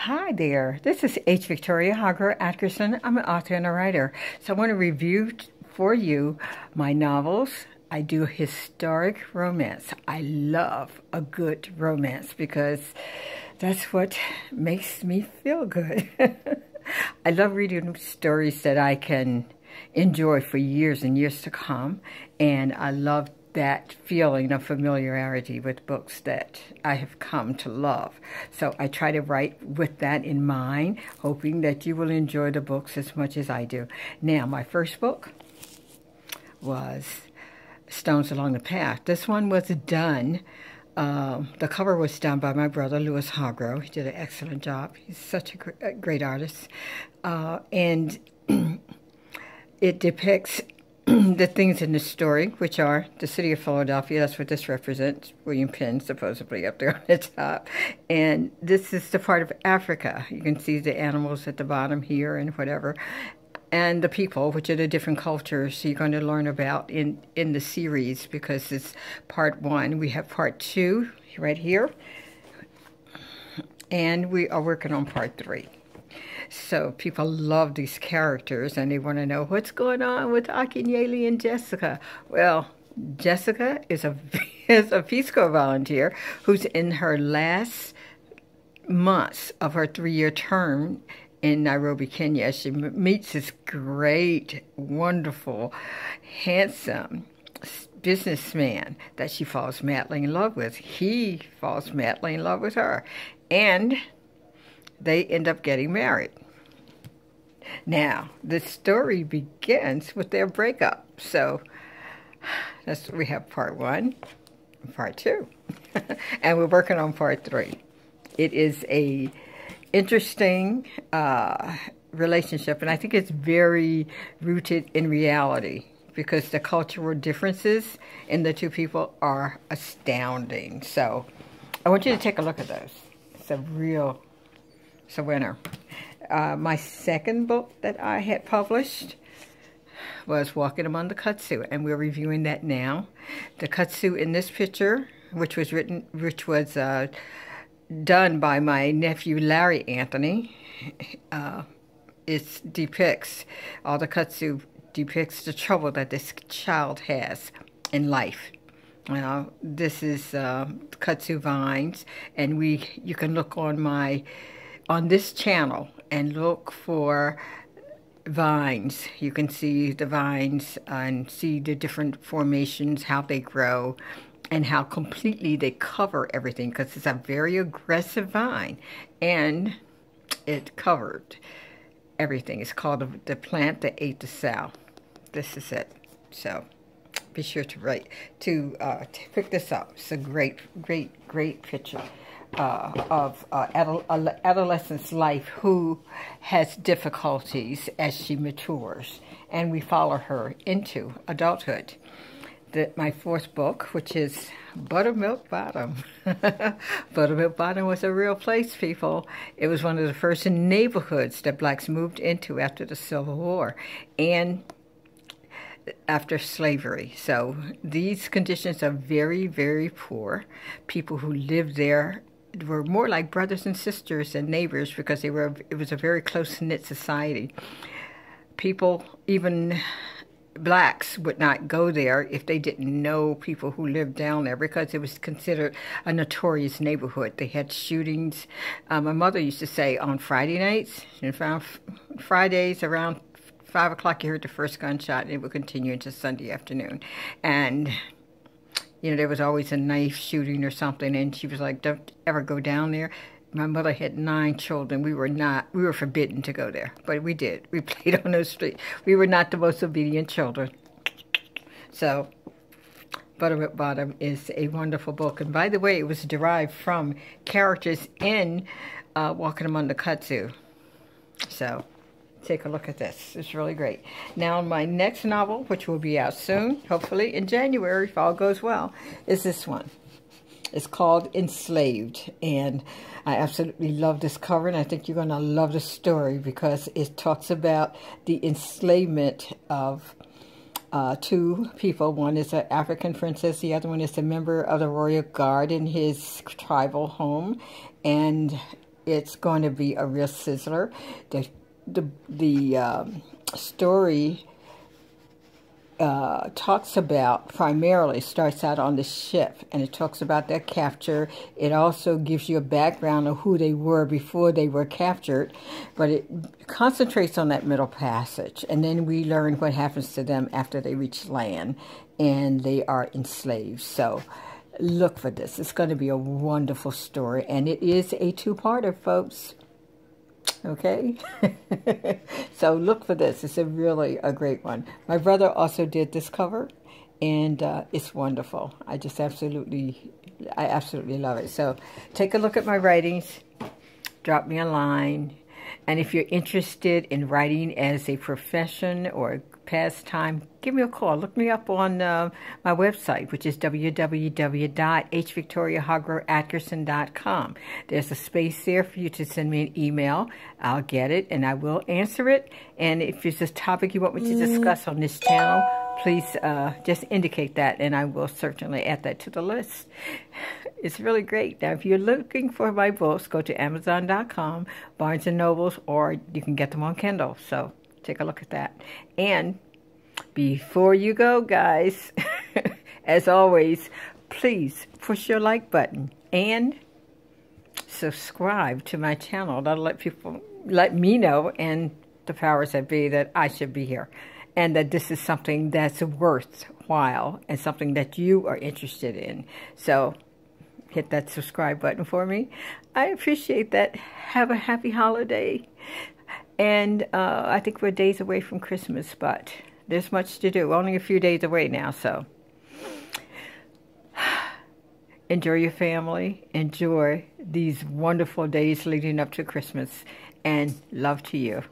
Hi there, this is H. Victoria Hager Atkerson. I'm an author and a writer. So I want to review for you my novels. I do historic romance. I love a good romance because that's what makes me feel good. I love reading stories that I can enjoy for years and years to come, and I love that feeling of familiarity with books that I have come to love. So I try to write with that in mind, hoping that you will enjoy the books as much as I do. Now, my first book was Stones Along the Path. This one was done, the cover was done by my brother, Louis Hargrove. He did an excellent job. He's such a great artist. And it depicts the things in the story, which are the city of Philadelphia. That's what this represents. William Penn, supposedly, up there on the top. And this is the part of Africa. You can see the animals at the bottom here and whatever. And the people, which are the different cultures you're going to learn about in the series, because it's part one. We have part two right here. And we are working on part three. So people love these characters, and they want to know what's going on with Akinyele and Jessica. Well, Jessica is a Peace Corps volunteer who's in her last months of her 3-year term in Nairobi, Kenya. She meets this great, wonderful, handsome businessman that she falls madly in love with. He falls madly in love with her, and they end up getting married. Now, the story begins with their breakup. So that's we have part one and part two. And we're working on part three. It is a interesting relationship, and I think it's very rooted in reality because the cultural differences in the two people are astounding. So I want you to take a look at those. It's a winner. My second book that I had published was Walking Among the Kudzu, and we're reviewing that now. The Kudzu in this picture, which was done by my nephew Larry Anthony, it depicts all the Kudzu depicts the trouble that this child has in life. This is Kudzu vines, and you can look on this channel and look for vines. You can see the vines and see the different formations, how they grow, and how completely they cover everything, because it's a very aggressive vine, and it covered everything. It's called the plant that ate the sow. This is it. So be sure to pick this up. It's a great picture of adolescent's life who has difficulties as she matures, and we follow her into adulthood. My fourth book, which is Buttermilk Bottom. Buttermilk Bottom was a real place, people. It was one of the first neighborhoods that blacks moved into after the Civil War and after slavery. So these conditions are very, very poor. People who lived there were more like brothers and sisters and neighbors because it was a very close-knit society. People, even blacks, would not go there if they didn't know people who lived down there because it was considered a notorious neighborhood. They had shootings. My mother used to say on Friday nights, Fridays around 5 o'clock, you heard the first gunshot, and it would continue into Sunday afternoon. And there was always a knife shooting or something, and she was like, don't ever go down there. My mother had 9 children. We were forbidden to go there, but we did. We played on those streets. We were not the most obedient children. So Buttermilk Bottom is a wonderful book. And by the way, it was derived from characters in Walking Among the Kudzu. So take a look at this. It's really great. Now, my next novel, which will be out soon, hopefully in January, if all goes well, is this one. It's called Enslaved, and I absolutely love this cover, and I think you're going to love the story because it talks about the enslavement of 2 people. One is an African princess, the other one is a member of the royal guard in his tribal home, and It's going to be a real sizzler. The story talks about, primarily starts out on the ship, and it talks about their capture. It also gives you a background of who they were before they were captured, but it concentrates on that middle passage, and then we learn what happens to them after they reach land and they are enslaved. So look for this. It's going to be a wonderful story, and it is a two-parter, folks. Okay, so look for this. It's really a great one. My brother also did this cover, and it's wonderful. I absolutely love it. So take a look at my writings, drop me a line, and if you're interested in writing as a profession or pastime, give me a call. Look me up on my website, which is www.hvictoriahargroveatkerson.com. There's a space there for you to send me an email. I'll get it and I will answer it. And if there's a topic you want me to discuss on this channel, please just indicate that, and I will certainly add that to the list. It's really great. Now, if you're looking for my books, go to Amazon.com, Barnes & Nobles, or you can get them on Kindle. So take a look at that. And before you go, guys, as always, please push your like button and subscribe to my channel. That'll let me know, and the powers that be, that I should be here, and that this is something that's worthwhile and something that you are interested in. So hit that subscribe button for me. I appreciate that. Have a happy holiday. And I think we're days away from Christmas, but there's much to do. Only a few days away now, so enjoy your family. Enjoy these wonderful days leading up to Christmas. And love to you.